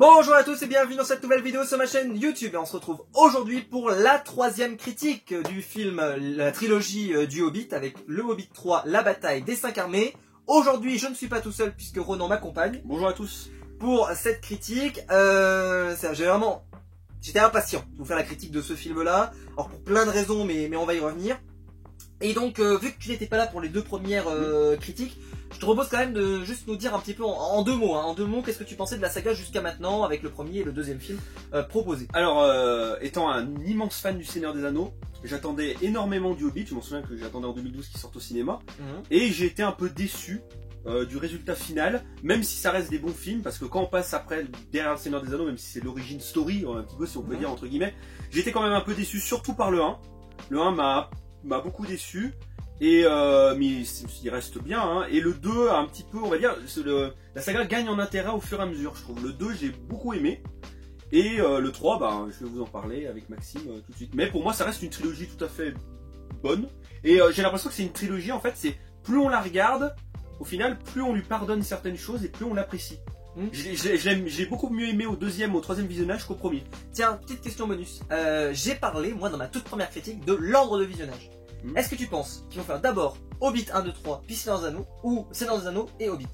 Bonjour à tous et bienvenue dans cette nouvelle vidéo sur ma chaîne YouTube et on se retrouve aujourd'hui pour la troisième critique du film, la trilogie du Hobbit avec le Hobbit 3, la bataille des 5 armées. Aujourd'hui je ne suis pas tout seul puisque Ronan m'accompagne. Bonjour à tous. Pour cette critique, j'étais impatient de vous faire la critique de ce film là, alors pour plein de raisons mais on va y revenir. Et donc vu que tu n'étais pas là pour les deux premières critiques, je te propose quand même de juste nous dire un petit peu en deux mots, qu'est-ce que tu pensais de la saga jusqu'à maintenant avec le premier et le deuxième film proposé. Alors, étant un immense fan du Seigneur des Anneaux, j'attendais énormément du Hobbit, je m'en souviens que j'attendais en 2012 qu'il sorte au cinéma, et j'ai été un peu déçu du résultat final, même si ça reste des bons films, parce que quand on passe après derrière le Seigneur des Anneaux, même si c'est l'origine story, un petit peu si on peut dire entre guillemets, j'ai été quand même un peu déçu, surtout par le 1. Le 1 m'a beaucoup déçu. Et mais il reste bien, hein. Et le 2 un petit peu, on va dire, la saga gagne en intérêt au fur et à mesure, je trouve. Le 2 j'ai beaucoup aimé, et le 3, je vais vous en parler avec Maxime tout de suite. Mais pour moi ça reste une trilogie tout à fait bonne, et j'ai l'impression que c'est une trilogie, en fait, c'est plus on la regarde, au final, plus on lui pardonne certaines choses et plus on l'apprécie. J'ai beaucoup mieux aimé au deuxième, au troisième visionnage qu'au premier. Tiens, petite question bonus, j'ai parlé, moi dans ma toute première critique, de l'ordre de visionnage. Est-ce que tu penses qu'ils vont faire d'abord Hobbit 1, 2, 3, puis Seigneur des Anneaux, ou Seigneur des Anneaux et Hobbit?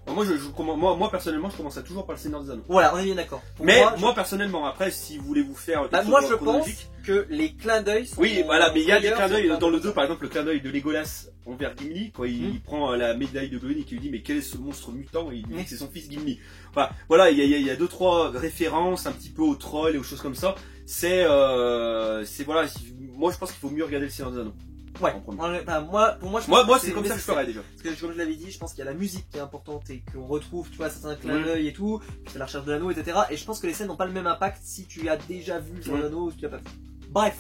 Moi personnellement, je commencerai toujours par le Seigneur des Anneaux. Voilà, on est bien d'accord. Mais moi personnellement, après, si vous voulez vous faire moi je pense que les clins d'œil sont... Oui, voilà, mais il y a des clins d'œil dans le 2, par exemple, le clin d'œil de Legolas envers Gimli, quand il prend la médaille de Glóin et qu'il lui dit mais quel est ce monstre mutant, et il lui dit que c'est son fils Gimli. Enfin, voilà, il y a deux trois références un petit peu aux trolls et aux choses comme ça. Voilà, moi je pense qu'il faut mieux regarder le Seigneur des Anneaux. Ouais, pour moi c'est comme ça que je ferais déjà. Parce que comme je l'avais dit, je pense qu'il y a la musique qui est importante et qu'on retrouve, tu vois, certains clins d'œil et tout, puis c'est la recherche de l'anneau, etc. Et je pense que les scènes n'ont pas le même impact si tu as déjà vu sur l'anneau ou si tu l'as pas vu. Bref.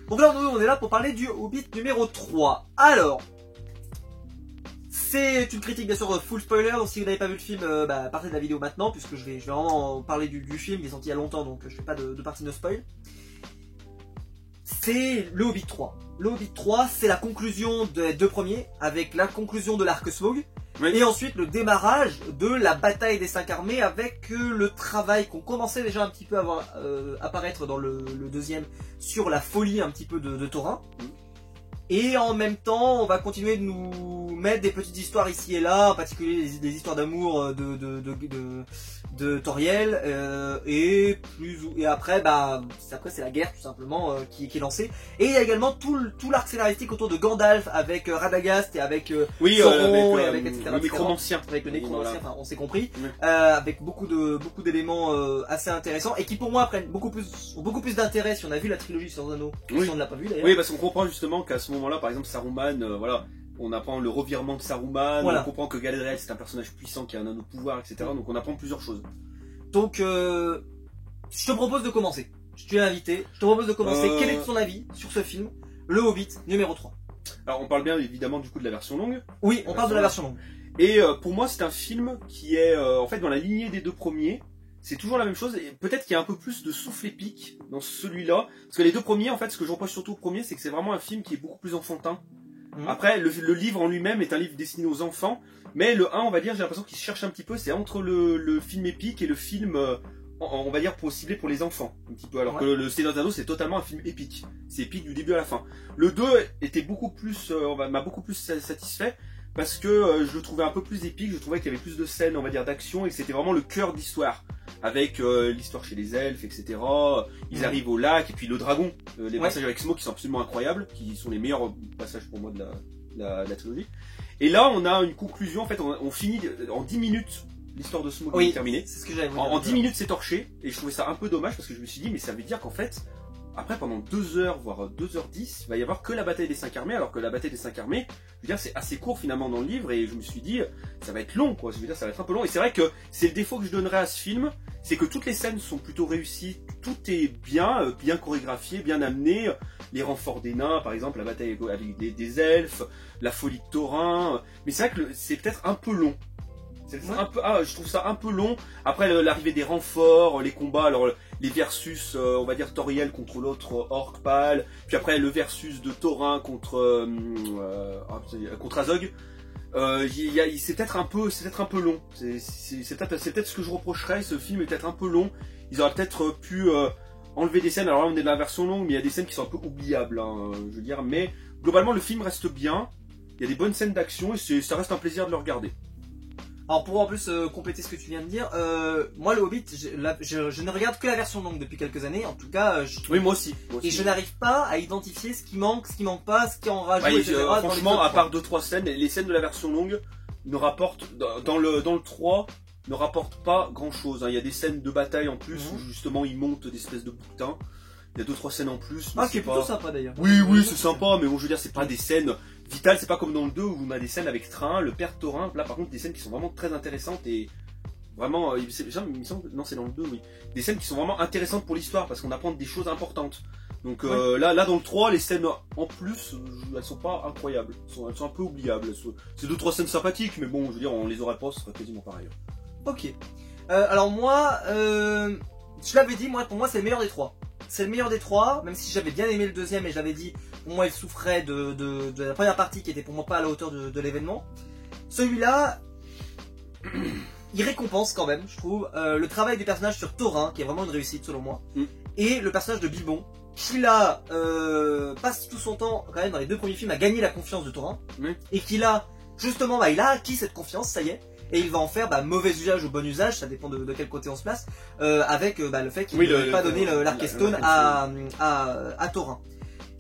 Donc là, on est là pour parler du Hobbit numéro 3. Alors, c'est une critique bien sûr full spoiler, donc si vous n'avez pas vu le film, partez de la vidéo maintenant, puisque je vais vraiment parler du film, il est sorti il y a longtemps, donc je fais pas de partie no spoil. C'est le Hobbit 3. Le Hobbit 3, c'est la conclusion des deux premiers, avec la conclusion de l'arc Smaug, et ensuite le démarrage de la bataille des 5 armées, avec le travail qu'on commençait déjà un petit peu à voir apparaître dans le deuxième, sur la folie un petit peu de Thorin. Et en même temps, on va continuer de nous mettre des petites histoires ici et là, en particulier des histoires d'amour de Toriel, et après, c'est la guerre tout simplement qui est lancée. Et il y a également tout l'arc scénaristique autour de Gandalf avec Radagast et avec Sauron et avec etc. Le nécromancien. Avec le nécromancien, enfin on s'est compris, avec beaucoup d'éléments assez intéressants et qui pour moi ont beaucoup plus d'intérêt si on a vu la trilogie sur Anneaux que si on ne l'a pas vu d'ailleurs. Oui, parce qu'on comprend justement qu'à ce moment-là, par exemple, Saruman, voilà, on apprend le revirement de Saruman, on comprend que Galadriel c'est un personnage puissant qui a un anneau de pouvoir, etc. Donc on apprend plusieurs choses. Donc, je te propose de commencer. Je t'ai invité, je te propose de commencer. Quel est ton avis sur ce film, Le Hobbit numéro 3? Alors on parle bien évidemment du coup de la version longue. Oui, on parle de la version longue. Et pour moi c'est un film qui est en fait dans la lignée des deux premiers. C'est toujours la même chose, et peut-être qu'il y a un peu plus de souffle épique dans celui-là. Parce que les deux premiers, en fait, ce que je reproche surtout au premier, c'est que c'est vraiment un film qui est beaucoup plus enfantin. Après, le livre en lui-même est un livre destiné aux enfants, mais le 1, on va dire, j'ai l'impression qu'il se cherche un petit peu, c'est entre le film épique et le film, on va dire, ciblé pour les enfants, un petit peu. Alors que le Seigneur des Anneaux, c'est totalement un film épique. C'est épique du début à la fin. Le 2 était beaucoup plus, m'a beaucoup plus satisfait, parce que je le trouvais un peu plus épique, je trouvais qu'il y avait plus de scènes, on va dire, d'action, et que c'était vraiment le cœur d'histoire. Avec l'histoire chez les elfes, etc. Ils arrivent au lac, et puis le dragon, les passages avec Smaug qui sont absolument incroyables, qui sont les meilleurs passages pour moi de la trilogie. Et là, on a une conclusion, en fait, on finit en 10 minutes, l'histoire de Smaug est terminée. C'est ce que j'avais en 10 minutes, c'est torché, et je trouvais ça un peu dommage, parce que je me suis dit, mais ça veut dire qu'en fait, après, pendant 2 heures, voire 2h10, il va y avoir que la bataille des 5 armées, alors que la bataille des 5 armées, je veux dire, c'est assez court finalement dans le livre, et je me suis dit, ça va être long, quoi. Je veux dire, ça va être un peu long, et c'est vrai que c'est le défaut que je donnerais à ce film, c'est que toutes les scènes sont plutôt réussies, tout est bien chorégraphié, bien amené, les renforts des nains, par exemple, la bataille avec des elfes, la folie de Thorin, mais c'est vrai que c'est peut-être un peu long. Je trouve ça un peu long. Après l'arrivée des renforts, les combats, alors les versus, on va dire Toriel contre l'autre orc pâle, puis après le versus de Thorin contre Azog. c'est peut-être un peu long. C'est peut-être ce que je reprocherais. Ce film est peut-être un peu long. Ils auraient peut-être pu enlever des scènes. Alors là, on est dans la version longue, mais il y a des scènes qui sont un peu oubliables, hein, je veux dire. Mais globalement, le film reste bien. Il y a des bonnes scènes d'action et ça reste un plaisir de le regarder. Alors pour en plus compléter ce que tu viens de dire, moi le Hobbit, je ne regarde que la version longue depuis quelques années, en tout cas. Oui, moi aussi. Et je n'arrive pas à identifier ce qui manque pas, ce qui en rajoute, ouais, etc. Franchement, à part 2-3 scènes, les scènes de la version longue ne rapportent, dans le 3, ne rapportent pas grand chose. Hein. Il y a des scènes de bataille en plus où justement ils montent des espèces de bouquetins. Il y a 2-3 scènes en plus. Ah, qui est plutôt sympa d'ailleurs. Oui, c'est sympa, mais bon, je veux dire, c'est pas des scènes vitales, c'est pas comme dans le 2 où on a des scènes avec Train, le père Thorin. Là, par contre, des scènes qui sont vraiment très intéressantes et vraiment, il me semble, non, c'est dans le 2, oui. Des scènes qui sont vraiment intéressantes pour l'histoire parce qu'on apprend des choses importantes. Donc là, dans le 3, les scènes en plus, elles sont pas incroyables. Elles sont un peu oubliables. C'est 2-3 scènes sympathiques, mais bon, je veux dire, on les aurait pas, ce serait quasiment pareil. Ok. Alors moi, je l'avais dit, pour moi, c'est le meilleur des 3. C'est le meilleur des 3, même si j'avais bien aimé le deuxième et je l'avais dit, pour moi il souffrait de la première partie qui était pour moi pas à la hauteur de l'événement. Celui-là, il récompense quand même, je trouve, le travail du personnage sur Thorin, qui est vraiment une réussite selon moi, et le personnage de Bilbon, qui là passe tout son temps quand même dans les 2 premiers films à gagner la confiance de Thorin, et qui là, justement, il a acquis cette confiance, ça y est. Et il va en faire mauvais usage ou bon usage, ça dépend de quel côté on se place, avec le fait qu'il ne veut pas donner l'Arkestone à Thorin.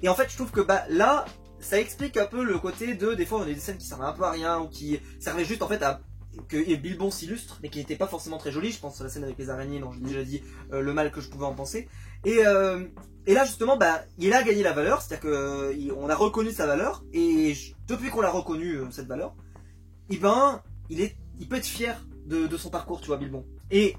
Et en fait, je trouve que là, ça explique un peu le côté des fois on a des scènes qui servent un peu à rien, ou qui servaient juste en fait à que Bilbon s'illustre, mais qui n'était pas forcément très jolie. Je pense à la scène avec les araignées, dont j'ai déjà dit le mal que je pouvais en penser. Et là justement, il a gagné la valeur, c'est-à-dire qu'on a reconnu sa valeur, et depuis qu'on l'a reconnu cette valeur, il peut être fier de son parcours, tu vois, Bilbon. Et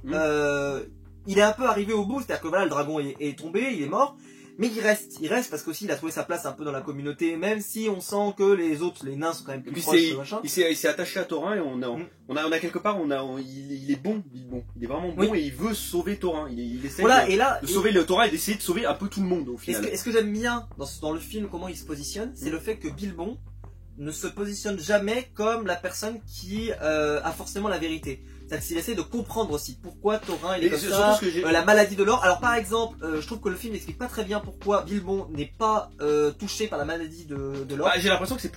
il est un peu arrivé au bout, c'est-à-dire que voilà, le dragon est tombé, il est mort, mais il reste parce qu'aussi il a trouvé sa place un peu dans la communauté, même si on sent que les autres, les nains sont quand même plus proches, machin. Il s'est attaché à Thorin et on a quelque part, il est bon, Bilbon. Il est vraiment bon et il veut sauver Thorin. Il essaie de sauver le Thorin et d'essayer de sauver un peu tout le monde au final. Et ce que j'aime bien dans le film, comment il se positionne, c'est le fait que Bilbon ne se positionne jamais comme la personne qui a forcément la vérité. C'est-à-dire qu'il essaie de comprendre aussi pourquoi Thorin il est comme ça, la maladie de l'or. Alors par exemple, je trouve que le film n'explique pas très bien pourquoi Bilbon n'est pas touché par la maladie de l'or. J'ai l'impression que c'est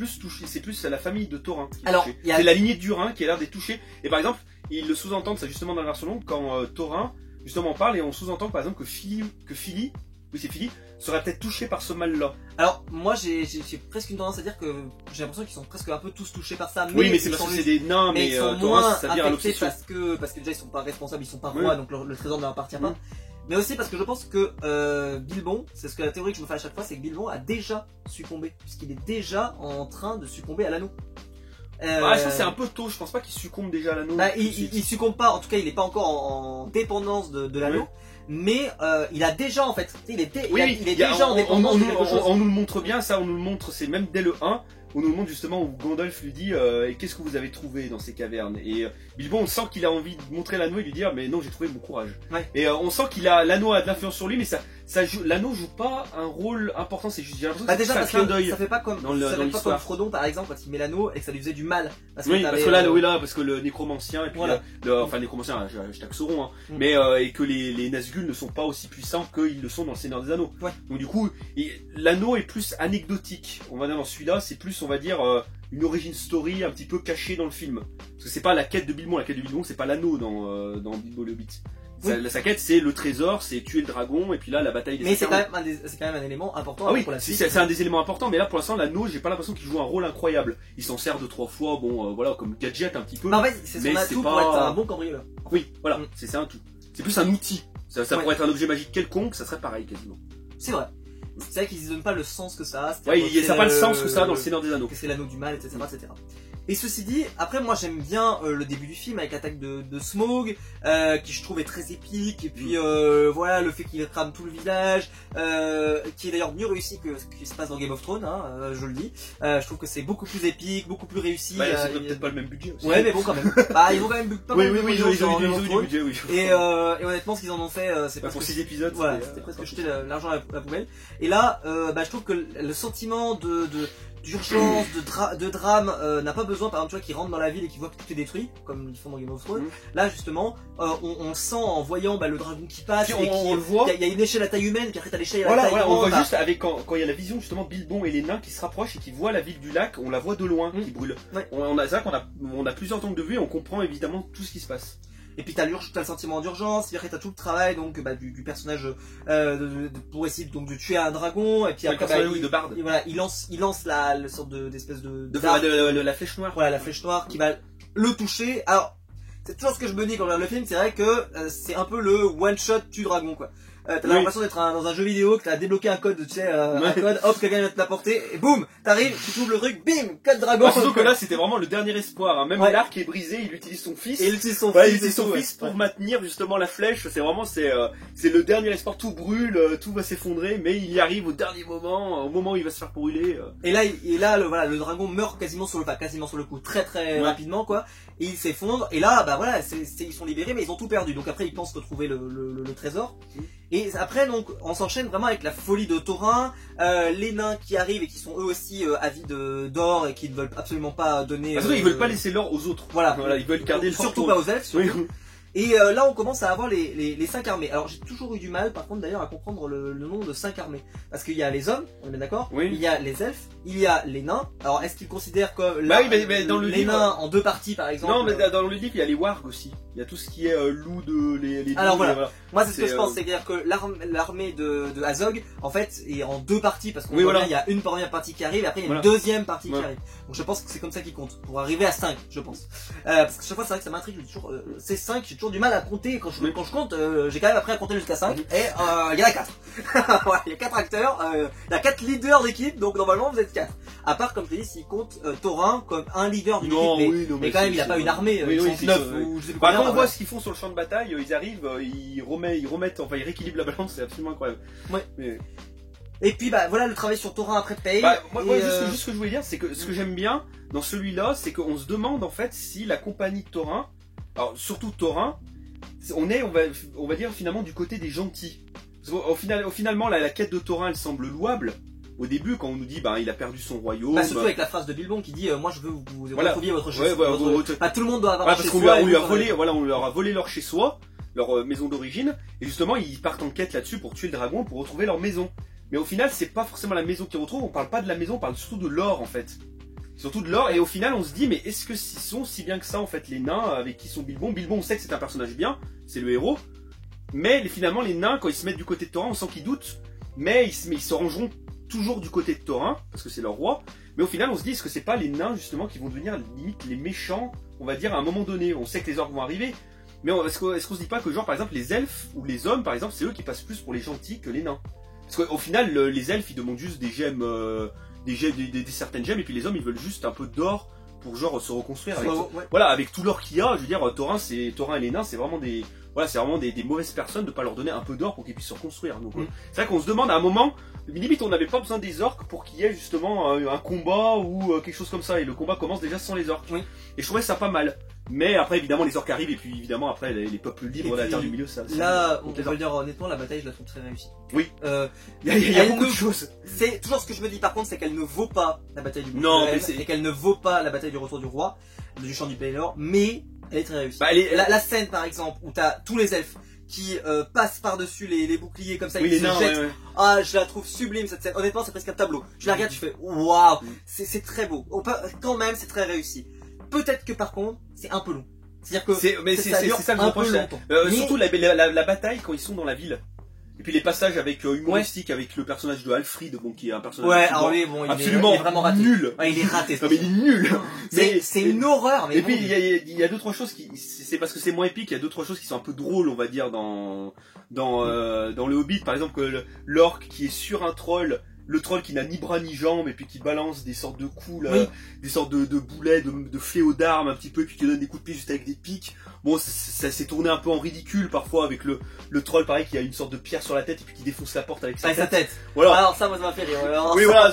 plus la famille de Thorin qui est alors, touchée. C'est la lignée de Durin qui a l'air d'être touchée. Et par exemple, ils le sous-entendent ça justement dans la version longue quand Thorin justement parle et on sous-entend par exemple que Philly serait peut-être touché par ce mal-là. Alors moi j'ai presque une tendance à dire que j'ai l'impression qu'ils sont presque un peu tous touchés par ça. Oui, mais c'est parce que c'est des nains, mais ils sont Thorin, moins ça vient à l'obsession. parce que déjà ils sont pas responsables, ils sont pas rois, donc le trésor ne leur appartient pas. Mais aussi parce que je pense que Bilbon, c'est ce que la théorie que je me fais à chaque fois, c'est que Bilbon a déjà succombé, puisqu'il est déjà en train de succomber à l'anneau. Ça c'est un peu tôt, je pense pas qu'il succombe déjà à l'anneau. Il succombe pas, en tout cas il est pas encore en dépendance de l'anneau. Mais il a déjà en fait, il est déjà en dépendance de quelque chose. On nous le montre bien, ça on nous le montre, c'est même dès le 1, on nous le montre justement où Gandalf lui dit qu'est-ce que vous avez trouvé dans ces cavernes. Et Bilbon, on sent qu'il a envie de montrer l'anneau et lui dire mais non, j'ai trouvé mon courage. Et on sent qu'il a l'anneau a de l'influence sur lui, mais l'anneau joue pas un rôle important, c'est juste j'ai l'impression que déjà parce que ça fait pas comme l'histoire. Frodon par exemple quand il met l'anneau et que ça lui faisait du mal parce que parce que le nécromancien et puis enfin le nécromancien je taxe Sauron mais et que les Nazgûl ne sont pas aussi puissants qu'ils le sont dans le Seigneur des Anneaux. Donc du coup l'anneau est plus anecdotique, on va dire dans celui-là, c'est plus on va dire une origin story un petit peu cachée dans le film. Parce que c'est pas la quête de Bilbon c'est pas l'anneau dans Bilbo le Hobbit. Sa quête c'est le trésor, c'est tuer le dragon et puis là la bataille des. Mais c'est quand même un élément important pour la suite. C'est un des éléments importants, mais là pour l'instant l'anneau j'ai pas l'impression qu'il joue un rôle incroyable. Il s'en sert 2-3 fois, voilà comme gadget un petit peu. En fait c'est son atout pour être un bon cambrioleur. Oui voilà, c'est un tout. C'est plus un outil. Ça pourrait être un objet magique quelconque, ça serait pareil quasiment. C'est vrai. C'est vrai qu'ils ne donnent pas le sens que ça a. Ça n'a pas le sens que ça a dans le Seigneur des Anneaux. Que c'est l'anneau du mal, etc. Et ceci dit, après moi j'aime bien le début du film avec l'attaque de Smaug, qui je trouve est très épique, et puis voilà le fait qu'il crame tout le village, qui est d'ailleurs mieux réussi que ce qui se passe dans Game of Thrones, je le dis. Je trouve que c'est beaucoup plus épique, beaucoup plus réussi. C'est peut-être pas le même budget aussi. Ouais mais bon quand même. Ils ont quand même pas mal de budget. Et honnêtement ce qu'ils en ont fait, c'est pour 6 épisodes. Voilà, c'était presque jeter l'argent à la poubelle. Et là, je trouve que le sentiment d'urgence, de drame, n'a pas besoin, par exemple, tu vois, qu'ils rentrent dans la ville et qu'ils voient que tout est détruit, comme ils font dans Game of Thrones. Là, justement, on sent en voyant le dragon qui passe, puis on le voit. Il y a une échelle à taille humaine, puis après t'as l'échelle à la taille Voilà, on grande, voit juste avec quand il y a la vision justement Bilbon et les nains qui se rapprochent et qui voient la ville du lac, on la voit de loin qui brûle. Ouais. C'est vrai qu'on a plusieurs angles de vue et on comprend évidemment tout ce qui se passe. Et puis t'as le sentiment d'urgence, puis après t'as tout le travail donc du personnage pour essayer donc de tuer un dragon, et puis après de Bard. Voilà, il lance la sorte d'espèce de la flèche noire. Voilà, la flèche noire qui va le toucher. Alors c'est toujours ce que je me dis quand je regarde le film, c'est vrai que c'est un peu le one shot tue dragon quoi. T'as l'impression d'être dans un jeu vidéo, que t'as débloqué un code, tu sais, un code, hop, quelqu'un vient te l'apporter, et boum, t'arrives, tu trouves le truc, bim, code dragon. Surtout que là, c'était vraiment le dernier espoir, hein. Même l'arc est brisé, il utilise son fils. Et il utilise son fils pour maintenir justement la flèche. C'est vraiment, c'est le dernier espoir, tout brûle, tout va s'effondrer, mais il y arrive au dernier moment, au moment où il va se faire brûler. Et là, le dragon meurt quasiment sur le coup, très rapidement, quoi. Et il s'effondre, et là, ils sont libérés, mais ils ont tout perdu. Donc après, ils pensent retrouver le trésor. Et après, donc, on s'enchaîne vraiment avec la folie de Thorin, les nains qui arrivent et qui sont eux aussi avides d'or et qui ne veulent absolument pas donner. Parce qu'ils veulent pas laisser l'or aux autres. Voilà, ils veulent garder le surtout pas aux elfes. Et là, on commence à avoir les 5 armées. Alors, j'ai toujours eu du mal, par contre, d'ailleurs, à comprendre le nom de 5 armées. Parce qu'il y a les hommes, on est bien d'accord. Il y a les elfes, il y a les nains. Alors, est-ce qu'ils considèrent que les nains en 2 parties, par exemple? Non, mais dans le livre, il y a les wargs aussi. Il y a tout ce qui est loup de les. Alors voilà. Moi, c'est ce que je pense, c'est-à-dire que l'armée de Azog, en fait, est en 2 parties parce qu'on voit bien, il y a une première partie qui arrive et après il y a une deuxième partie qui arrive. Donc je pense que c'est comme ça qu'ils comptent pour arriver à 5, je pense. Parce que chaque fois, c'est vrai que ça m'intrigue. C'est 5, j'ai toujours du mal à compter. Quand je compte, j'ai quand même appris à compter jusqu'à 5. Et il y en a 4. Il y a 4 acteurs, il y a 4 leaders d'équipe, donc normalement vous êtes 4. À part, comme je t'ai dit, s'ils comptent Thorin comme un leader d'une équipe, mais quand même il n'a pas une armée. Ils sont 9 ou je sais pas. Quand on voit ce qu'ils font sur le champ de bataille, ils arrivent, ils rééquilibrent la balance, c'est absolument incroyable. Ouais. Mais... Et puis voilà le travail sur Thorin après paye. Moi juste ce que je voulais dire, c'est que ce que j'aime bien dans celui-là, c'est qu'on se demande en fait si la compagnie de Thorin, alors surtout Thorin, on va dire finalement du côté des gentils. Finalement la quête de Thorin elle semble louable. Au début, quand on nous dit il a perdu son royaume. Surtout avec la phrase de Bilbon qui dit moi je veux vous retrouver votre chez tout le monde doit avoir parce qu'on lui a volé leur chez soi, leur maison d'origine, et justement ils partent en quête là-dessus pour tuer le dragon, pour retrouver leur maison. Mais au final, c'est pas forcément la maison qu'ils retrouvent, on parle pas de la maison, on parle surtout de l'or en fait. Surtout de l'or, et au final on se dit mais est-ce que s'ils sont si bien que ça en fait les nains avec qui sont Bilbon? Bilbon on sait que c'est un personnage bien, c'est le héros, mais finalement les nains quand ils se mettent du côté de Thorin on sent qu'ils doutent, mais ils se rangeront toujours du côté de Thorin, parce que c'est leur roi, mais au final on se dit est-ce que c'est pas les nains justement qui vont devenir limite les méchants, on va dire à un moment donné, on sait que les orques vont arriver, mais est-ce qu'on se dit pas que genre par exemple les elfes ou les hommes par exemple c'est eux qui passent plus pour les gentils que les nains? Parce qu'au final les elfes ils demandent juste des gemmes, des certaines gemmes, et puis les hommes ils veulent juste un peu d'or pour genre se reconstruire avec, voilà, avec tout l'or qu'il y a. Je veux dire Thorin et les nains c'est vraiment des mauvaises personnes de pas leur donner un peu d'or pour qu'ils puissent se reconstruire. Donc c'est vrai qu'on se demande à un moment, limite on n'avait pas besoin des orques pour qu'il y ait justement un combat ou quelque chose comme ça, et le combat commence déjà sans les orques. Et je trouvais ça pas mal. Mais après évidemment les orques arrivent, et puis évidemment après les peuples libres de la Terre du Milieu, ça. Là on peut le dire honnêtement, la bataille je la trouve très réussie. Oui. Il y a beaucoup de choses. C'est toujours ce que je me dis par contre, c'est qu'elle ne vaut pas la bataille du et qu'elle ne vaut pas la bataille du retour du roi, du champ du Pelennor, mais elle est très réussie. La scène par exemple où t'as tous les elfes qui passent par-dessus les boucliers comme ça, ils se jettent. Ah, je la trouve sublime cette scène. Honnêtement, c'est presque un tableau. Je la regarde, je fais waouh, c'est très beau. Quand même, c'est très réussi. Peut-être que par contre, c'est un peu long. C'est-à-dire que c'est ça que je reproche. Surtout la bataille quand ils sont dans la ville. Et puis les passages avec humoristiques avec le personnage de Alfred, qui est un personnage absolument vraiment raté. Nul. Il est raté. Non, mais il est nul. C'est une horreur. Mais et puis il y a deux trois choses qui, c'est parce que c'est moins épique, il y a deux trois choses qui sont un peu drôles, on va dire dans le Hobbit, par exemple que l'orque qui est sur un troll. Le troll qui n'a ni bras ni jambes et puis qui balance des sortes de coups là, des sortes de boulets, de fléaux d'armes un petit peu, et puis qui donne des coups de pied juste avec des pics. Bon, ça s'est tourné un peu en ridicule parfois avec le troll pareil qui a une sorte de pierre sur la tête et puis qui défonce la porte avec sa tête. Voilà. Alors ça, moi ça m'a fait rire.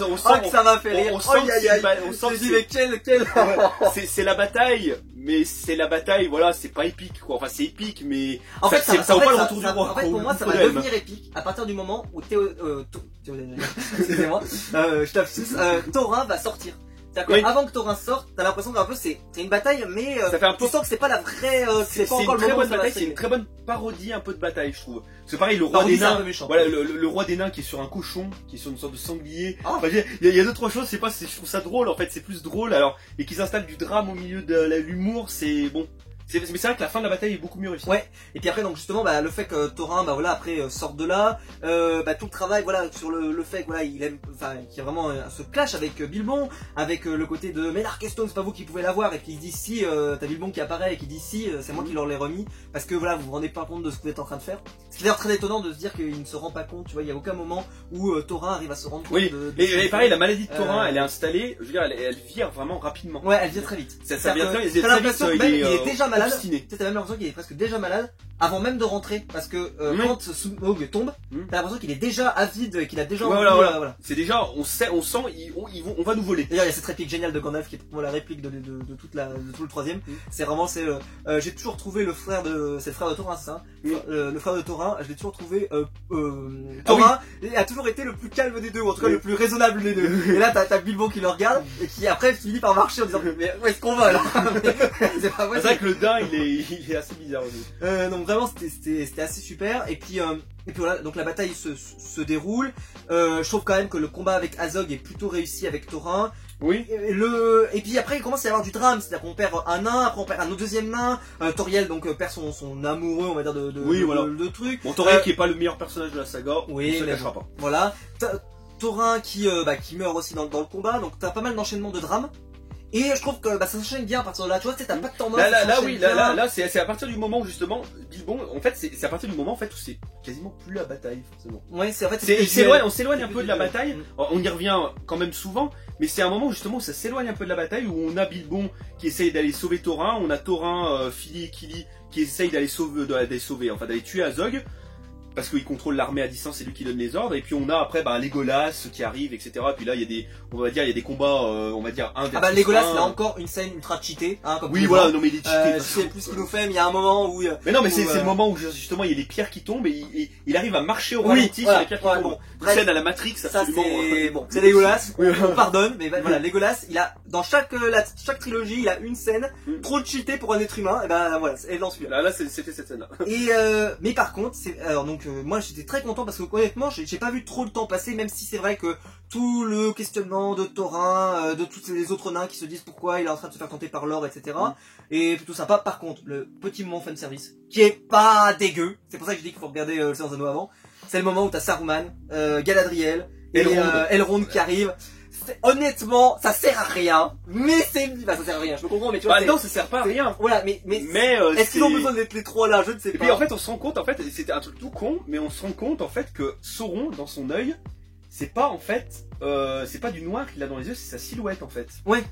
On sent que ça m'a fait rire. On sent mais c'est la bataille, mais c'est la bataille, voilà, c'est pas épique quoi. Enfin c'est épique, mais en fait, ça vaut pas le retour du roi. En fait, pour moi, ça va devenir épique à partir du moment où excusez-moi, je tape sus, Thorin va sortir. C'est-à-dire qu'avant que Thorin sorte, t'as l'impression qu'un peu c'est une bataille, mais ça fait un peu... tu sens que c'est pas la vraie, c'est pas encore une le très moment bonne bataille, c'est une très bonne parodie un peu de bataille, je trouve. C'est pareil, le roi des nains, voilà, le roi des nains qui est sur un cochon, qui est sur une sorte de sanglier. Oh. Enfin, il y a deux trois choses, je sais pas, je trouve ça drôle en fait, c'est plus drôle. Alors, et qu'ils installent du drame au milieu de l'humour, c'est bon. Mais c'est vrai que la fin de la bataille est beaucoup mieux réussie. Ouais. Et puis après donc justement bah, le fait que Thorin bah voilà après sorte de là, bah, tout le travail voilà sur le fait que voilà il aime, enfin qu'il y a vraiment ce clash avec Bilbon, avec le côté de mais l'Arc-Stone c'est pas vous qui pouvez l'avoir, et puis il dit si, t'as Bilbon qui apparaît et qui dit si c'est moi qui leur l'ai remis parce que voilà vous vous rendez pas compte de ce que vous êtes en train de faire. Ce qui est d'ailleurs très étonnant de se dire qu'il ne se rend pas compte, tu vois, il y a aucun moment où Thorin arrive à se rendre compte. Oui. Et pareil la maladie de Thorin elle est installée, je veux dire elle vire vraiment rapidement. Ouais elle vient très vite. Ça vient très vite. T'as l'impression qu'il est déjà malade. Obstiné. T'as même l'impression qu'il est presque déjà malade avant même de rentrer parce que quand Smaug tombe, t'as l'impression qu'il est déjà avide, qu'il a déjà envie, voilà. C'est déjà on sent on va nous voler. D'ailleurs il y a cette réplique géniale de Gandalf qui est pour moi la réplique de tout le troisième. C'est vraiment j'ai toujours trouvé le frère de Thorin, c'est ça. Le frère de Thorin, je l'ai toujours trouvé Thorin a toujours été le plus calme des deux, ou en tout cas le plus raisonnable des deux. Et là t'as Bilbon qui le regarde et qui après finit par marcher en disant mais où est-ce qu'on va là? C'est vrai que le daim il est assez bizarre aussi. Donc vraiment c'était assez super, et puis voilà, donc la bataille se déroule. Je trouve quand même que le combat avec Azog est plutôt réussi avec Thorin. Oui. Et puis après il commence à y avoir du drame, c'est-à-dire qu'on perd un nain, après on perd un autre deuxième nain. Toriel donc perd son amoureux, on va dire de trucs. Bon, Toriel qui est pas le meilleur personnage de la saga, oui, on se cachera pas. Voilà. Thorin qui meurt aussi dans le combat, donc t'as pas mal d'enchaînements de drames. Et je trouve que ça s'enchaîne bien à partir de là, tu vois, t'as pas de temps mort. Là, c'est à partir du moment où justement, Bilbon, en fait, c'est à partir du moment en fait où c'est quasiment plus la bataille, forcément. Ouais, c'est en fait, on s'éloigne un peu de la bataille, on y revient quand même souvent, mais c'est un moment justement où ça s'éloigne un peu de la bataille, où on a Bilbon qui essaye d'aller sauver Thorin, on a Thorin, Fili et Kili qui essaye d'aller d'aller tuer Azog. Parce qu'il contrôle l'armée à distance, c'est lui qui donne les ordres. Et puis on a après Legolas qui arrive, etc. Puis là il y a des combats, on va dire un versus un. Legolas là encore une scène ultra cheatée, hein, comme oui voilà, non mais il est cheaté. C'est plus ce qu'il nous fait, mais il y a un moment où. Mais non mais c'est le moment où justement il y a les pierres qui tombent et il arrive à marcher au ralenti sur les pierres qui tombent. Bon, scène à la Matrix, absolument. C'est Legolas, on pardonne, mais voilà, Legolas, il a dans chaque trilogie, il a une scène trop cheatée pour un être humain. Et ben voilà, elle dans celui-là. Là c'était cette scène là. Et mais par contre, moi j'étais très content parce que honnêtement j'ai pas vu trop le temps passer, même si c'est vrai que tout le questionnement de Thorin, de tous les autres nains qui se disent pourquoi il est en train de se faire tenter par l'or, etc. est plutôt sympa. Par contre, le petit moment fanservice qui est pas dégueu, c'est pour ça que je dis qu'il faut regarder le Seigneur des Anneaux avant, c'est le moment où t'as Saruman, Galadriel et Elrond qui arrive. Honnêtement, ça sert à rien, mais ça sert à rien, je me comprends, mais tu vois. Non, ça sert pas à rien. Voilà, mais est-ce qu'ils ont besoin d'être les trois là? Je ne sais pas. Et puis en fait, on se rend compte, en fait, c'était un truc tout con, mais on se rend compte, en fait, que Sauron, dans son œil, c'est pas, en fait, c'est pas du noir qu'il a dans les yeux, c'est sa silhouette, en fait. Ouais.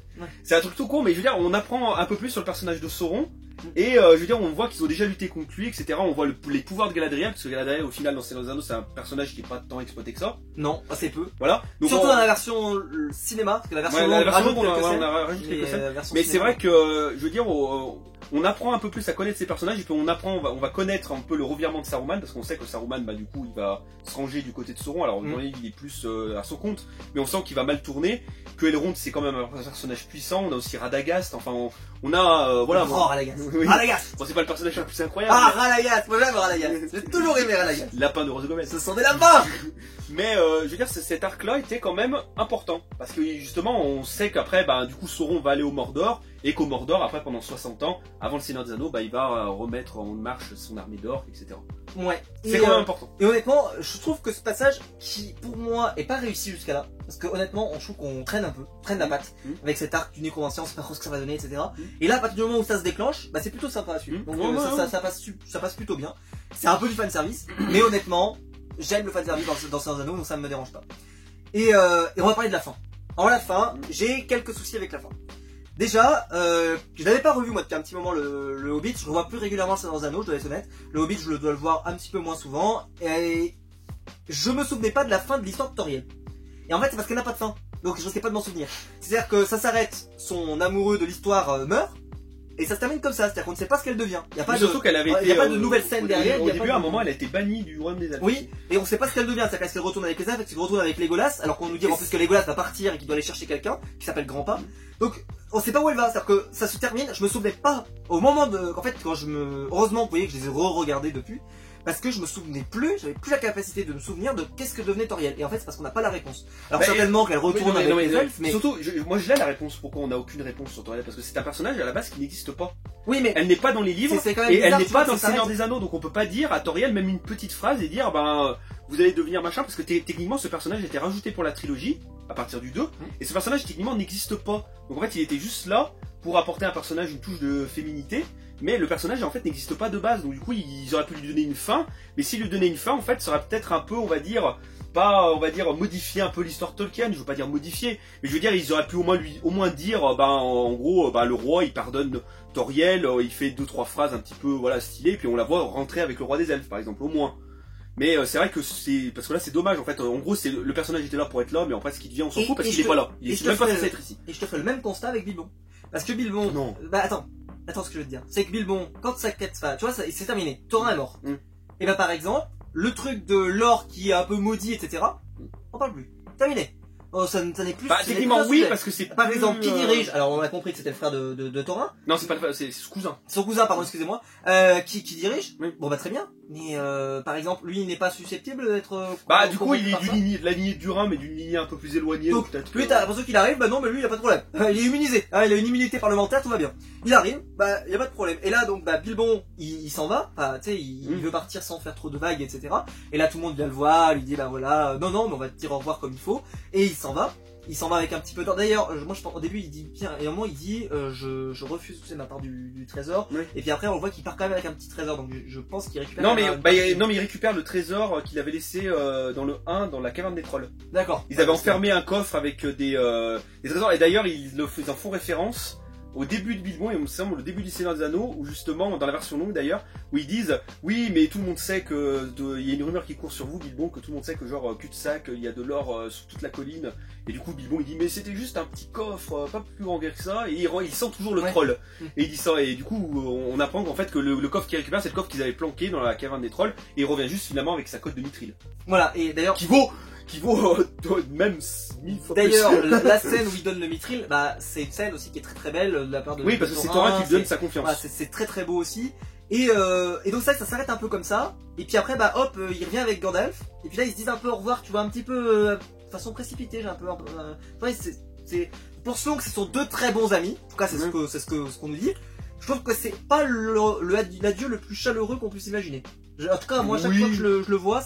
C'est un truc tout con, mais je veux dire, on apprend un peu plus sur le personnage de Sauron. Et je veux dire, on voit qu'ils ont déjà lutté contre lui, etc. On voit les pouvoirs de Galadriel, parce que Galadriel, au final, dans Seigneur des Anneaux, c'est un personnage qui est pas tant exploité que ça. Non, assez peu. Voilà. Donc, surtout dans la version cinéma, parce que la version longue, on a rajouté quelques scènes. Mais c'est vrai que, je veux dire, on apprend un peu plus à connaître ces personnages, et puis on va connaître un peu le revirement de Saruman, parce qu'on sait que Saruman, du coup, il va se ranger du côté de Sauron. Alors, il est plus à son compte, mais on sent qu'il va mal tourner. Que Elrond, c'est quand même un personnage puissant. On a aussi Radagast. Enfin, on a voilà. Radagast. Oui. Radagast. Bon, c'est pas le personnage le plus incroyable. Radagast. Moi j'aime Radagast. J'ai toujours aimé Radagast. Lapin de Rose Gomez. Ce sont des lapins. Mais je veux dire, cet arc-là était quand même important parce que justement, on sait qu'après, du coup, Sauron va aller au Mordor et qu'au Mordor, après, pendant 60 ans, avant le Seigneur des Anneaux, il va remettre en marche son armée d'or, etc. Ouais. C'est quand même important. Et honnêtement, je trouve que ce passage, qui pour moi est pas réussi jusqu'à là, parce que honnêtement, je trouve qu'on traîne la patte avec cet arc du nécromancien, on sait pas trop ce que ça va donner, etc. Et là, à partir du moment où ça se déclenche, c'est plutôt sympa à suivre. Donc ça passe plutôt bien. C'est un peu du fanservice, mais honnêtement, j'aime le fanservice dans Seigneur des Anneaux, donc ça me dérange pas. Et on va parler de la fin. Alors la fin, j'ai quelques soucis avec la fin. Déjà, je n'avais pas revu moi depuis un petit moment le Hobbit, je revois plus régulièrement le Seigneur des Anneaux, je dois être honnête. Le Hobbit, je dois le voir un petit peu moins souvent, et je me souvenais pas de la fin de l'histoire de Toriel. Et en fait, c'est parce qu'elle n'a pas de fin, donc je risquais pas de m'en souvenir. C'est-à-dire que ça s'arrête, son amoureux de l'histoire meurt, et ça se termine comme ça, c'est-à-dire qu'on ne sait pas ce qu'elle devient. Il n'y a pas surtout qu'elle avait il y a pas de nouvelle scène derrière. Au début, à un moment, elle a été bannie du royaume des elfes. Oui, et on sait pas ce qu'elle devient, c'est-à-dire qu'elle se retourne avec les elfes, elle se retourne avec Legolas, alors qu'on nous dit en plus que Legolas va partir et qu'il doit aller chercher quelqu'un, qui s'appelle Grandpa. Donc, on sait pas où elle va, c'est-à-dire que ça se termine, je me souvenais pas, au moment de, en fait, heureusement, vous voyez que je les ai re-regardés depuis, parce que je me souvenais plus, j'avais plus la capacité de me souvenir de qu'est-ce que devenait Toriel. Et en fait, c'est parce qu'on n'a pas la réponse. Alors certainement qu'elle retourne avec les elfes, mais... Surtout, moi je l'ai la réponse, pourquoi on n'a aucune réponse sur Toriel, parce que c'est un personnage à la base qui n'existe pas. Oui, mais... Elle n'est pas dans les livres, quand même et bizarre, elle n'est pas dans le ça Seigneur des Anneaux, donc on peut pas dire à Toriel même une petite phrase et dire, vous allez devenir machin, parce que techniquement ce personnage a été rajouté pour la trilogie, à partir du 2, et ce personnage techniquement n'existe pas. Donc en fait il était juste là pour apporter à un personnage une touche de féminité, mais le personnage en fait n'existe pas de base, donc du coup ils auraient pu lui donner une fin, mais s'ils lui donnaient une fin en fait ça aurait peut-être un peu, on va dire, modifier un peu l'histoire Tolkien, je veux pas dire modifier, mais je veux dire ils auraient pu au moins dire, en gros, le roi il pardonne Toriel, il fait 2-3 phrases un petit peu voilà stylées, puis on la voit rentrer avec le roi des elfes par exemple, au moins. Mais c'est vrai que parce que là c'est dommage en fait, en gros c'est le personnage était là pour être là, mais en fait ce qui devient on s'en fout parce qu'il est pas là, il est même pas censé être ici. Et je te ferai le même constat avec Bilbon. Parce que Bilbon, non. Bah attends ce que je veux te dire, c'est que Bilbon, quand sa quête, tu vois, c'est terminé, Thorin est mort. Et bah par exemple, le truc de l'or qui est un peu maudit, etc., on parle plus, terminé. Oh, ça n'est plus. Techniquement oui, parce que c'est par exemple qui dirige. Alors on a compris que c'était le frère de Thorin. Non, c'est pas le frère, c'est son cousin. Son cousin, pardon, excusez-moi. Qui dirige. Oui. Bon bah très bien. Mais par exemple, lui il n'est pas susceptible d'être. Du coup il est de la lignée de Durin, mais d'une lignée un peu plus éloignée. Donc lui t'as l'impression qu'il arrive, bah non, mais lui il a pas de problème. Il est immunisé. Il a une immunité parlementaire, tout va bien. Il arrive, il y a pas de problème. Et là donc Bilbon il s'en va. Tu sais il veut partir sans faire trop de vagues, etc. Et là tout le monde vient le voir, lui dit voilà, non mais on va te dire au revoir comme il faut. Et il s'en va. Il s'en va avec un petit peu d'or. D'ailleurs, moi je pense au début il dit bien, et au moment il dit je refuse ma part du trésor. Oui. Et puis après on voit qu'il part quand même avec un petit trésor, donc je pense qu'il récupère. Non mais il récupère le trésor qu'il avait laissé dans le 1 dans la caverne des trolls. D'accord. Ils avaient enfermé un coffre avec des trésors, et d'ailleurs ils en font référence au début de Bilbon, et il me semble le début du Seigneur des Anneaux, où justement, dans la version longue d'ailleurs, où ils disent oui mais tout le monde sait que il y a une rumeur qui court sur vous Bilbon, que tout le monde sait que genre cul-de-sac, il y a de l'or sur toute la colline, et du coup Bilbon il dit mais c'était juste un petit coffre, pas plus grand que ça, et il sent toujours le troll, et il dit ça, et du coup on apprend qu'en fait que le coffre qu'il récupère c'est le coffre qu'ils avaient planqué dans la caverne des trolls, et il revient juste finalement avec sa cote de mithril. Voilà, et d'ailleurs qui vaut même 1000 fois plus. D'ailleurs, la scène où il donne le mithril, c'est une scène aussi qui est très très belle de la part de oui, parce que c'est Thorin qui lui donne sa confiance. Voilà, c'est très très beau aussi. Et donc ça s'arrête un peu comme ça. Et puis après, il revient avec Gandalf. Et puis là, ils se disent un peu au revoir, tu vois, un petit peu de façon précipitée. J'ai un peu. C'est pour Smaug, ce sont deux très bons amis. En tout cas, c'est ce qu'on nous dit. Je trouve que c'est pas l'adieu le plus chaleureux qu'on puisse imaginer. En tout cas, moi, chaque fois que je le vois,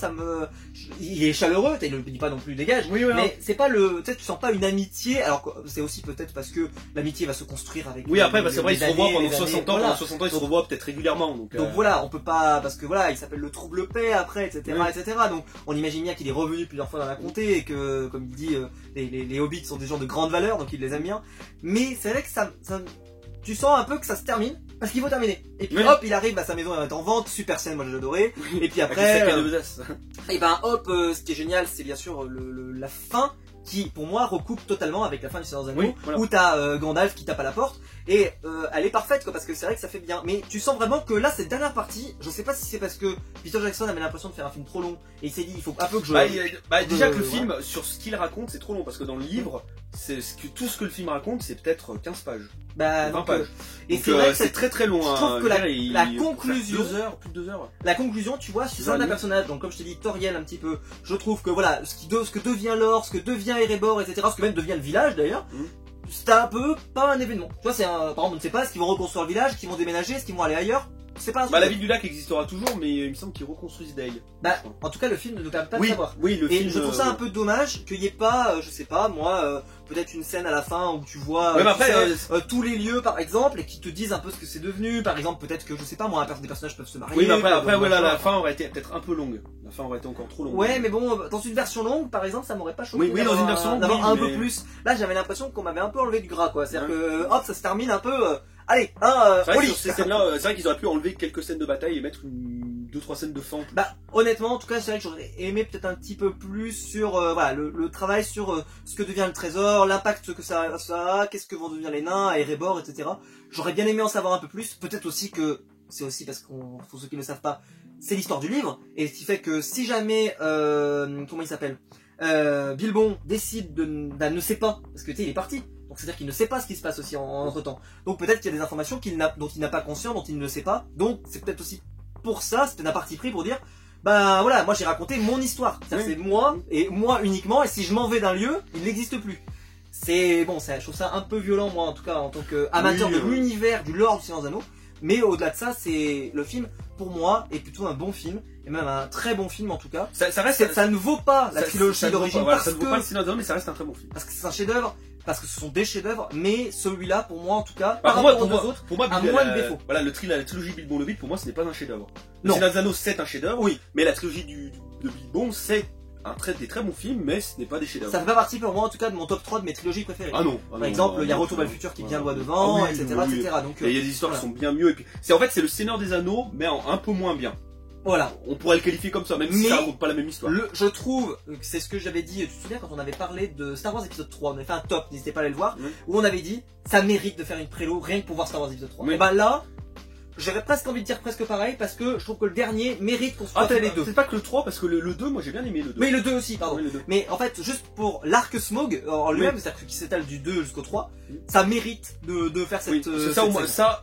il est chaleureux, il ne le dit pas non plus dégage, mais c'est pas tu sens pas une amitié, alors c'est aussi peut-être parce que l'amitié va se construire avec. Oui, après, c'est vrai, ils se revoient pendant 60 ans, pendant 60 ans, ils se revoient peut-être régulièrement, donc voilà, on peut pas, parce que voilà, il s'appelle le trouble paix après, etc., etc., donc on imagine bien qu'il est revenu plusieurs fois dans la comté et que, comme il dit, les hobbits sont des gens de grande valeur, donc il les aime bien, mais c'est vrai que tu sens un peu que ça se termine, parce qu'il faut terminer. Et puis hop, il arrive, sa maison est en vente, super scène, moi j'ai adoré. Et puis après, et ce qui est génial, c'est bien sûr la fin, qui pour moi recoupe totalement avec la fin du Seigneur des Anneaux, où t'as Gandalf qui tape à la porte, et elle est parfaite parce que c'est vrai que ça fait bien, mais tu sens vraiment que là cette dernière partie, je sais pas si c'est parce que Peter Jackson avait l'impression de faire un film trop long, et il s'est dit il faut un peu que je... déjà que le film, sur ce qu'il raconte, c'est trop long, parce que dans le livre, tout ce que le film raconte, c'est peut-être 15 pages. 20 pages. Et c'est vrai que c'est très très long. Je trouve que la conclusion, plus de 2 heures. La conclusion, tu vois, sur un personnage, donc comme je te dis, Toriel un petit peu, je trouve que voilà, ce que devient l'or, ce que devient Erebor, etc., ce que même devient le village d'ailleurs, c'est un peu pas un événement. Tu vois, par exemple, on ne sait pas est-ce qu'ils vont reconstruire le village, est-ce qu'ils vont déménager, est-ce qu'ils vont aller ailleurs. C'est pas un la ville du lac existera toujours, mais il me semble qu'ils reconstruisent Dale. En tout cas, le film ne nous permet pas de savoir. Oui, le film. Et je trouve ça un peu dommage qu'il n'y ait pas, je sais pas, moi, peut-être une scène à la fin où tu vois tous les lieux, par exemple, et qui te disent un peu ce que c'est devenu. Par exemple, peut-être que, je sais pas, moi, des personnages peuvent se marier. Oui, mais après, la fin aurait été peut-être un peu longue. La fin aurait été encore trop longue. Ouais, mais bon, dans une version longue, par exemple, ça m'aurait pas choqué. Oui, dans une version longue, d'avoir un peu plus. Là, j'avais l'impression qu'on m'avait un peu enlevé du gras, quoi. C'est-à-dire que, hop, ça se termine un peu. Allez, C'est au vrai, lit. que sur ces scènes-là, c'est vrai qu'ils auraient pu enlever quelques scènes de bataille et mettre 2-3 scènes de fin. Bah honnêtement, en tout cas, c'est vrai que j'aurais aimé peut-être un petit peu plus sur voilà le travail sur ce que devient le trésor, l'impact que ça a, qu'est-ce que vont devenir les nains, Erebor, etc. J'aurais bien aimé en savoir un peu plus. Peut-être aussi que c'est aussi parce qu'on, pour ceux qui ne le savent pas, c'est l'histoire du livre et ce qui fait que si jamais comment il s'appelle Bilbon décide ne sait pas parce que tu sais il est parti. Donc c'est-à-dire qu'il ne sait pas ce qui se passe aussi entre-temps. Donc peut-être qu'il y a des informations dont il n'a pas conscience, dont il ne sait pas. Donc c'est peut-être aussi pour ça, c'était un parti pris pour dire, bah voilà, moi j'ai raconté mon histoire. C'est moi, et moi uniquement, et si je m'en vais d'un lieu, il n'existe plus. C'est bon, je trouve ça un peu violent, moi en tout cas, en tant qu'amateur de l'univers, du lore du Seigneur des Anneaux. Mais au-delà de ça, c'est le film, pour moi, est plutôt un bon film. Et même un très bon film en tout cas. Ça ne vaut pas la trilogie d'origine. Voilà, ça ne vaut pas le Seigneur des Anneaux, mais ça reste un très bon film. Parce que c'est un chef-d'œuvre. Parce que ce sont des chefs-d'œuvre, mais celui-là, pour moi en tout cas, par rapport aux deux autres, a moins de défauts. Voilà, la trilogie Bilbon le Hobbit, pour moi, ce n'est pas un chef-d'œuvre. Le Non. Seigneur des Anneaux, c'est un chef-d'œuvre, oui, mais la trilogie de Bilbon, c'est des très bons films, mais ce n'est pas des chefs-d'œuvre. Ça fait pas partie pour moi en tout cas de mon top 3 de mes trilogies préférées. Ah non. Par exemple, il y a Retour vers le futur qui vient loin devant, etc., etc. Donc, il y a des histoires qui sont bien mieux. Et puis, c'est le Seigneur des Anneaux, mais un peu moins bien. Voilà. On pourrait le qualifier comme ça, même si ça raconte pas la même histoire. Je trouve, c'est ce que j'avais dit, tu te souviens quand on avait parlé de Star Wars épisode 3, on avait fait un top, n'hésitez pas à aller le voir, où on avait dit, ça mérite de faire une prélo rien que pour voir Star Wars épisode 3. Et bah là, j'aurais presque envie de dire presque pareil, parce que je trouve que le dernier mérite qu'on se fasse les deux. C'est pas que le 3, parce que le 2, moi j'ai bien aimé le 2. Mais le 2 aussi, pardon. Oui, le 2. Mais en fait, juste pour l'arc Smaug, en lui-même, c'est-à-dire qui s'étale du 2 jusqu'au 3, ça mérite de faire cette...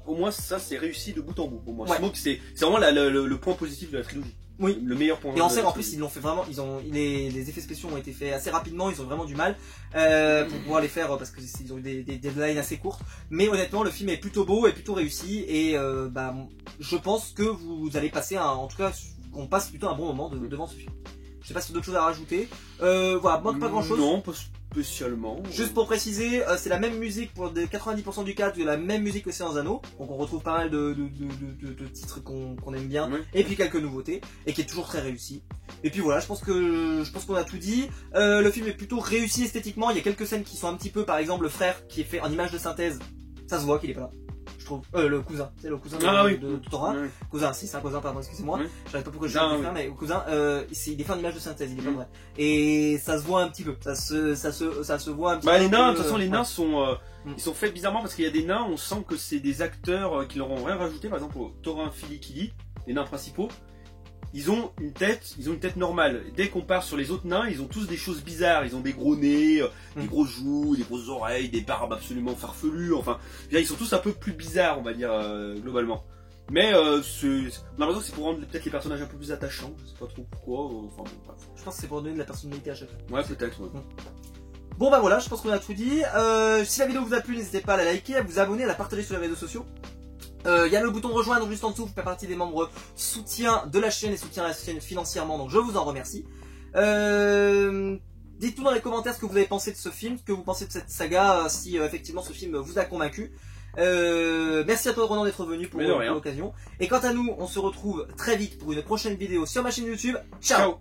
au moins, ça c'est réussi de bout en bout pour moi. Ouais. Smaug, c'est vraiment le point positif de la trilogie. Oui. Le meilleur point. Et en scène, en plus, ils l'ont fait vraiment, les effets spéciaux ont été faits assez rapidement, ils ont vraiment du mal, pour pouvoir les faire, parce qu'ils ont eu des deadlines assez courtes. Mais honnêtement, le film est plutôt beau et plutôt réussi, et, je pense que vous allez passer en tout cas, qu'on passe plutôt un bon moment devant ce film. Je sais pas si y a d'autres choses à rajouter. Voilà, manque pas grand chose. Non, pas spécialement. Juste pour préciser, c'est la même musique pour 90% du cas, la même musique que Seigneur des Anneaux. Donc on retrouve pas mal de titres qu'on aime bien, et puis quelques nouveautés, et qui est toujours très réussi. Et puis voilà, je pense qu'on a tout dit. Le film est plutôt réussi esthétiquement. Il y a quelques scènes qui sont un petit peu, par exemple le frère qui est fait en image de synthèse. Ça se voit qu'il est pas là. Le cousin, c'est le cousin de Thorin. Cousin, si c'est un cousin, pardon, excusez-moi. Je savais pas pourquoi je disais frère, mais le cousin, il est fait en image de synthèse, il est pas vrai. Et ça se voit un petit peu, ça se voit un petit peu. Les nains, de toute façon, les nains sont, ils sont faits bizarrement parce qu'il y a des nains, on sent que c'est des acteurs qui leur ont rien rajouté. Par exemple, au Thorin Filikili, les nains principaux, ils ont une tête normale. Dès qu'on part sur les autres nains, ils ont tous des choses bizarres. Ils ont des gros nez, des gros joues, des grosses oreilles, des barbes absolument farfelues. Enfin, ils sont tous un peu plus bizarres, on va dire, globalement. Mais on a l'impression que c'est pour rendre peut-être les personnages un peu plus attachants. Je sais pas trop pourquoi. Enfin, bon, bref. Je pense que c'est pour donner de la personnalité à chacun. Ouais, peut-être. Ouais. Bon bah voilà, je pense qu'on a tout dit. Si la vidéo vous a plu, n'hésitez pas à la liker, à vous abonner, à la partager sur les réseaux sociaux. Il y a le bouton rejoindre juste en dessous, vous faites partie des membres soutien de la chaîne et soutien la chaîne financièrement, donc je vous en remercie. Dites-nous dans les commentaires ce que vous avez pensé de ce film, ce que vous pensez de cette saga, si effectivement ce film vous a convaincu. Merci à toi Ronan d'être venu pour l'occasion. Et quant à nous, on se retrouve très vite pour une prochaine vidéo sur ma chaîne YouTube. Ciao.